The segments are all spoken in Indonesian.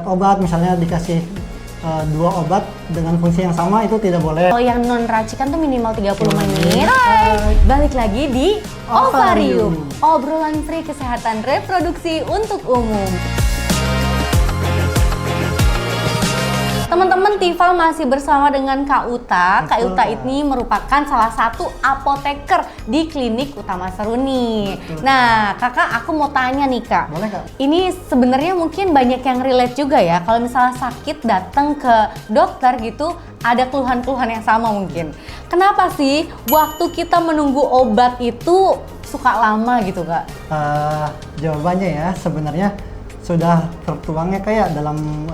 obat, misalnya dikasih 2 obat dengan fungsi yang sama, itu tidak boleh. Kalau yang non racikan tuh minimal 30 menit. Balik lagi di Ovarium, obrolan free kesehatan reproduksi untuk umum. Teman-teman, Tifa masih bersama dengan Kak Uta. Kak Uta ini merupakan salah satu apoteker di klinik Utama Seruni. Nah, kakak, aku mau tanya nih kak. Boleh kak? Ini sebenarnya mungkin banyak yang relate juga ya. Kalau misalnya sakit datang ke dokter gitu, ada keluhan-keluhan yang sama mungkin. Kenapa sih waktu kita menunggu obat itu suka lama gitu kak? Jawabannya ya sebenarnya sudah tertuangnya kayak dalam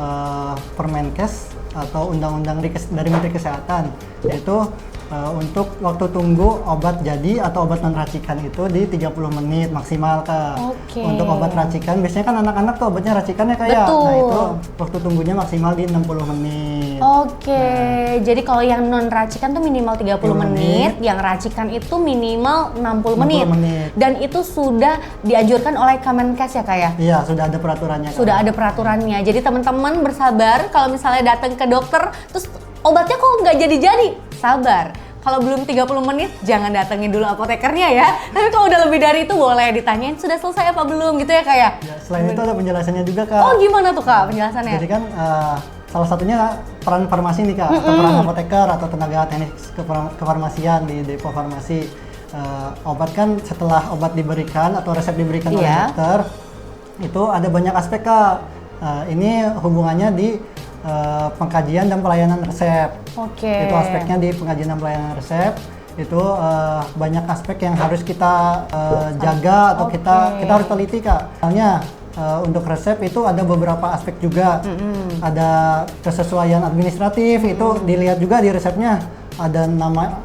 Permenkes atau Undang-Undang dari Menteri Kesehatan, yaitu untuk waktu tunggu obat jadi atau obat non racikan itu di 30 menit maksimal kak. Untuk obat racikan biasanya kan anak-anak tuh obatnya racikannya kayak, nah itu waktu tunggunya maksimal di 60 menit. Jadi kalau yang non racikan tuh minimal 30 menit, yang racikan itu minimal 60 menit. Dan itu sudah dianjurkan oleh Kemenkes ya kak ya? Iya, sudah ada peraturannya kak. Sudah ada peraturannya, jadi teman-teman bersabar kalau misalnya datang ke dokter terus obatnya kok nggak jadi-jadi, sabar. Kalau belum 30 menit, jangan datengin dulu apotekernya ya. Tapi kalau udah lebih dari itu boleh ditanyain sudah selesai apa belum gitu ya kak ya? Selain itu ada penjelasannya juga kak. Oh gimana tuh kak penjelasannya? Jadi kan salah satunya peran farmasi nih kak, atau peran apoteker atau tenaga teknik kefarmasian di depo farmasi. Obat kan setelah obat diberikan atau resep diberikan oleh dokter, itu ada banyak aspek kak. Ini hubungannya di pengkajian dan pelayanan resep. Itu aspeknya di pengkajian dan pelayanan resep. Itu banyak aspek yang harus kita jaga atau kita harus teliti kak. Misalnya untuk resep itu ada beberapa aspek juga. Ada kesesuaian administratif, itu dilihat juga di resepnya. Ada nama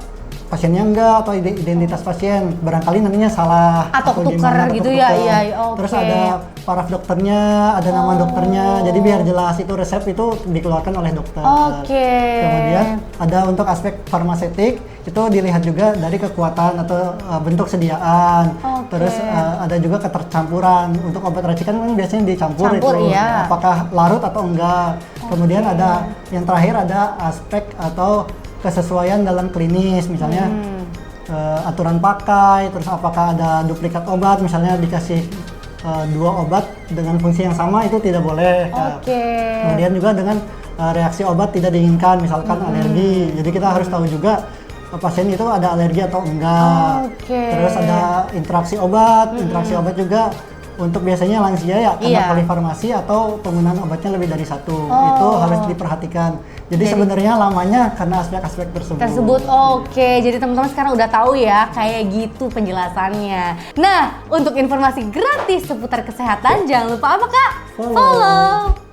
pasiennya enggak atau identitas pasien, barangkali nantinya salah atau ketukar gitu ya. Terus ada paraf dokternya, ada nama dokternya, jadi biar jelas itu resep itu dikeluarkan oleh dokter. Kemudian ada untuk aspek farmaseutik, itu dilihat juga dari kekuatan atau bentuk sediaan. Terus ada juga ketercampuran. Untuk obat racikan kan biasanya dicampur apakah larut atau enggak. Kemudian ada yang terakhir ada aspek atau kesesuaian dalam klinis, misalnya aturan pakai, terus apakah ada duplikat obat, misalnya dikasih 2 obat dengan fungsi yang sama, itu tidak boleh. Kemudian juga dengan reaksi obat tidak diinginkan, misalkan alergi, jadi kita harus tahu juga pasien itu ada alergi atau enggak. Terus ada interaksi obat, juga untuk biasanya lansia ya, karena polifarmasi atau penggunaan obatnya lebih dari 1, itu harus diperhatikan. Jadi sebenarnya lamanya karena aspek-aspek tersebut. Jadi teman-teman sekarang udah tahu ya, kayak gitu penjelasannya. Nah, untuk informasi gratis seputar kesehatan, jangan lupa apa kak? Follow.